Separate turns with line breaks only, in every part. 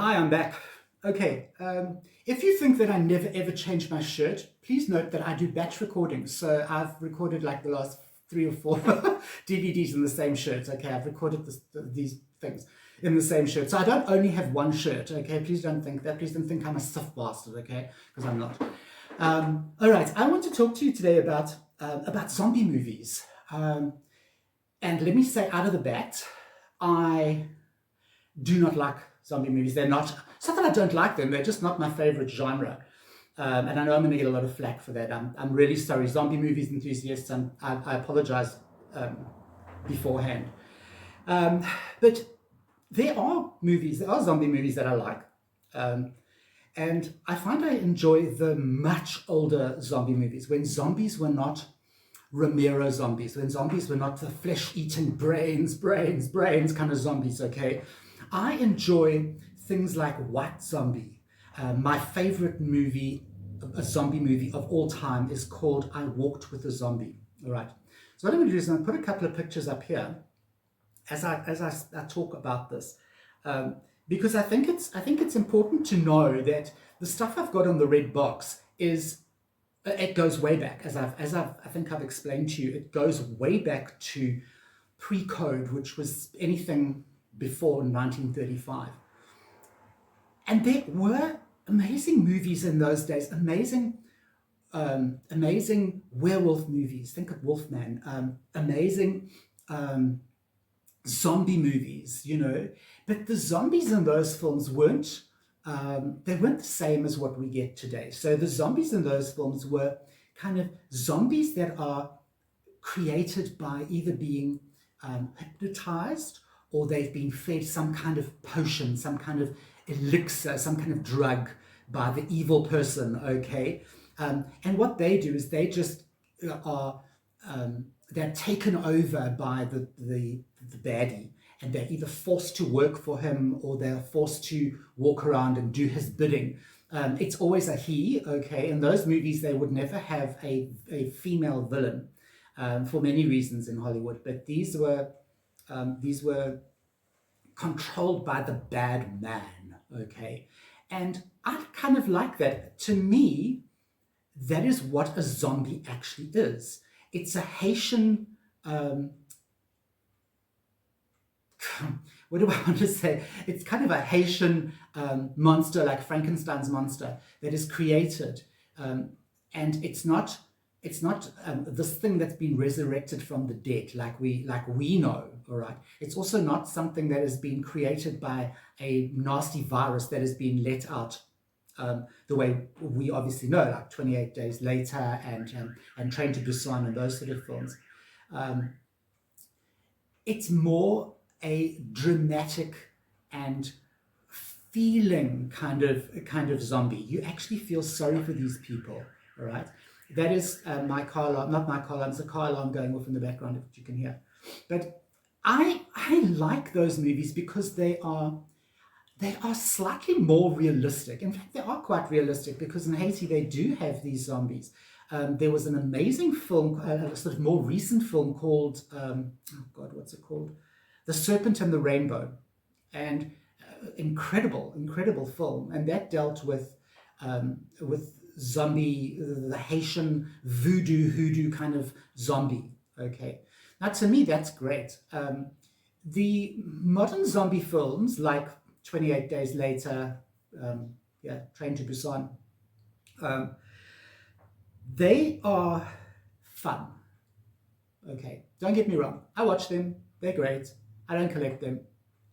Hi, I'm back. Okay, if you think that I never ever change my shirt, please note that I do batch recordings. So I've recorded like the last three or four DVDs in the same shirt. Okay, I've recorded these things in the same shirt. So I don't only have one shirt. Okay, please don't think that. Please don't think I'm a stiff bastard. Okay, because I'm not. All right, I want to talk to you today about zombie movies. And let me say out of the bat, I do not like zombie movies. They're not, it's not that I don't like them, they're just not my favorite genre. And I know I'm going to get a lot of flack for that. I'm really sorry. Zombie movies enthusiasts, I apologize beforehand. But there are zombie movies that I like. And I find I enjoy the much older zombie movies when zombies were not Romero zombies, when zombies were not the flesh-eating brains kind of zombies, okay? I enjoy things like White Zombie. My favorite movie, a zombie movie of all time, is called I Walked with a Zombie. All right. So what I'm going to do is I'm going to put a couple of pictures up here as I talk about this, because I think it's important to know that the stuff I've got on the red box it goes way back, I think I've explained to you. It goes way back to pre-code, which was anything before 1935. And there were amazing movies in those days, amazing werewolf movies. Think of Wolfman. Amazing zombie movies, But the zombies in those films they weren't the same as what we get today. So the zombies in those films were kind of zombies that are created by either being hypnotized, or they've been fed some kind of potion, some kind of elixir, some kind of drug by the evil person, okay? And what they do is they just are, they're taken over by the baddie, and they're either forced to work for him or they're forced to walk around and do his bidding. It's always a he, okay? In those movies, they would never have a female villain for many reasons in Hollywood, but these were controlled by the bad man, okay? And I kind of like that. To me, that is what a zombie actually is. It's a Haitian, what do I want to say? It's kind of a Haitian monster, like Frankenstein's monster, that is created. And it's not this thing that's been resurrected from the dead, like we know, all right? It's also not something that has been created by a nasty virus that has been let out the way we obviously know, like 28 Days Later and Train to Busan and those sort of films. It's more a dramatic and feeling kind of zombie. You actually feel sorry for these people, all right? That is my car alarm, not my car alarm, it's a car alarm going off in the background, if you can hear. But I like those movies because they are slightly more realistic. In fact, they are quite realistic, because in Haiti they do have these zombies. There was an amazing film, a sort of more recent film called, oh God, what's it called? The Serpent and the Rainbow. And incredible film. And that dealt with zombie, the Haitian hoodoo kind of zombie, okay? Now, to me, that's great. The modern zombie films, like 28 Days Later, Train to Busan, they are fun, okay? Don't get me wrong. I watch them. They're great. I don't collect them.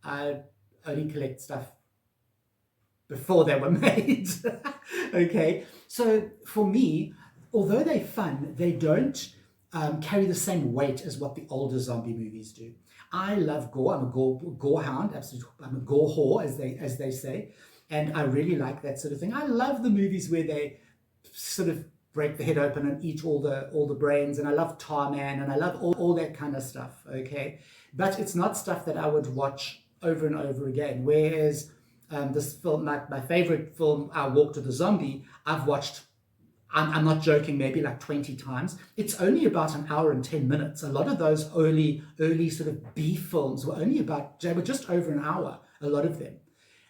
I only collect stuff before they were made. Okay, so for me, although they're fun, they don't carry the same weight as what the older zombie movies do. I love gore. I'm a gore hound. Absolutely, I'm a gore whore, as they say, and I really like that sort of thing. I love the movies where they sort of break the head open and eat all the brains, and I love Tar Man, and I love all that kind of stuff. Okay, but it's not stuff that I would watch over and over again. Whereas this film, my favorite film, I Walked with a Zombie, I've watched, I'm not joking, maybe like 20 times. It's only about an hour and 10 minutes. A lot of those early sort of B films were they were just over an hour, a lot of them.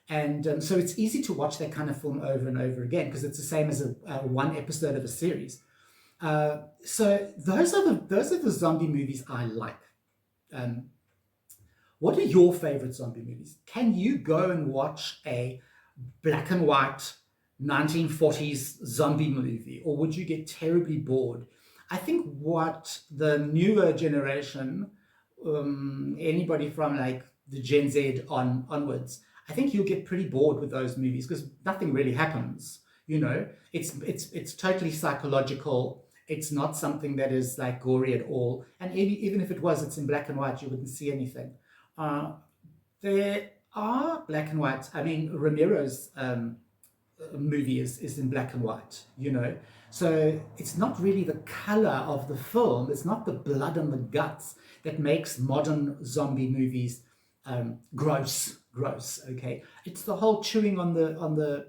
And so it's easy to watch that kind of film over and over again because it's the same as one episode of a series. So those are the zombie movies I like. Um, what are your favorite zombie movies? Can you go and watch a black and white 1940s zombie movie, or would you get terribly bored? I think what the newer generation, anybody from like the Gen Z onwards, I think you'll get pretty bored with those movies because nothing really happens. It's totally psychological. It's not something that is like gory at all. And even if it was, it's in black and white. You wouldn't see anything. Uh, there are black and white. I mean, Romero's movie is in black and white. So it's not really the color of the film, it's not the blood and the guts that makes modern zombie movies gross. Okay, it's the whole chewing on the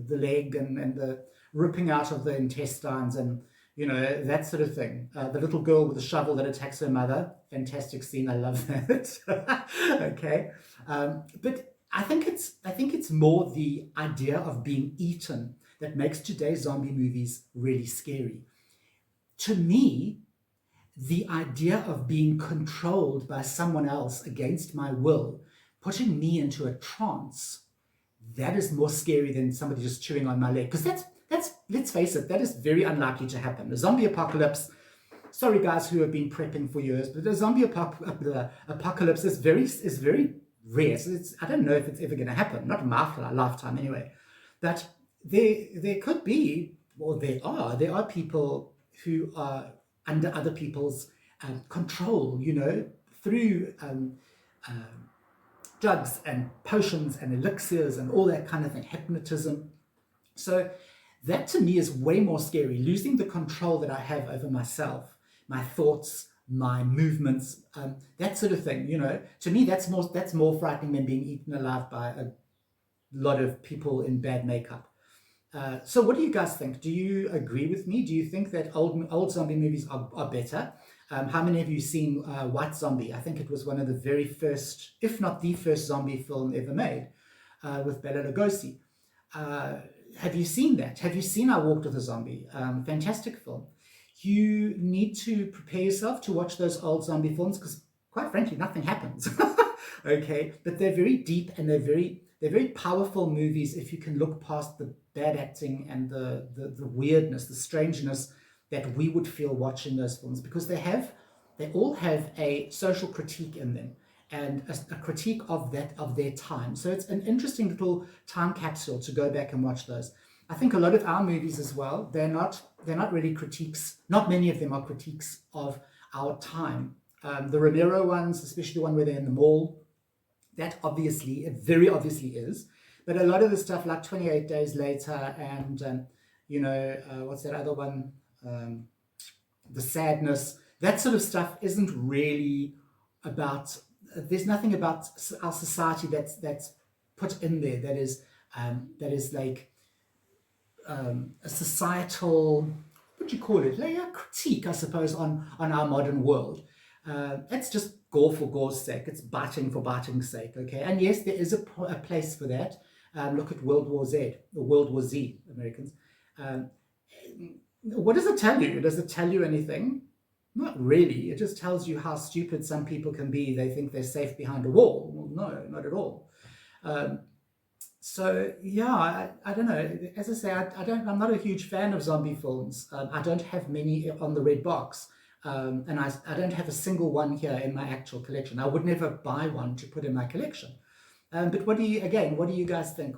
leg and the ripping out of the intestines and that sort of thing. The little girl with the shovel that attacks her mother, fantastic scene, I love that. Okay. But I think it's more the idea of being eaten that makes today's zombie movies really scary. To me, the idea of being controlled by someone else against my will, putting me into a trance, that is more scary than somebody just chewing on my leg. Because that's let's face it, that is very unlikely to happen. The zombie apocalypse. Sorry, guys who have been prepping for years, but the zombie apocalypse is very rare. So I don't know if it's ever going to happen. Not in my lifetime, anyway. But there could be, or there are people who are under other people's control. Through drugs and potions and elixirs and all that kind of thing, hypnotism. So that to me is way more scary, losing the control that I have over myself, my thoughts, my movements, that sort of thing. To me, that's more frightening than being eaten alive by a lot of people in bad makeup. So what do you guys think? Do you agree with me? Do you think that old zombie movies are better? How many of you seen White Zombie? I think it was one of the very first, if not the first zombie film ever made, with Bela Lugosi. Have you seen that? Have you seen I Walked with a Zombie? Fantastic film. You need to prepare yourself to watch those old zombie films because, quite frankly, nothing happens. Okay, but they're very deep and they're very powerful movies if you can look past the bad acting and the weirdness, the strangeness that we would feel watching those films, because they all have a social critique in them and a critique of their time. So it's an interesting little time capsule to go back and watch those. I think a lot of our movies as well, they're not really critiques. Not many of them are critiques of our time. The Romero ones, especially the one where they're in the mall, that it very obviously is. But a lot of the stuff like 28 Days Later and, what's that other one? The Sadness, that sort of stuff isn't really about, there's nothing about our society that's put in there that is like a societal, what do you call it? Like a critique, I suppose, on our modern world. It's just gore for gore's sake. It's biting for biting's sake, okay? And yes, there is a place for that. Look at World War Z, or World War Z, Americans. What does it tell you? Does it tell you anything? Not really. It just tells you how stupid some people can be. They think they're safe behind a wall. Well, no, not at all. So yeah, I don't know. As I say, I'm not a huge fan of zombie films. I don't have many on the red box. And I don't have a single one here in my actual collection. I would never buy one to put in my collection. But what do you guys think?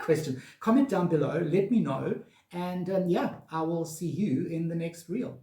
Question. Comment down below. Let me know. And yeah, I will see you in the next reel.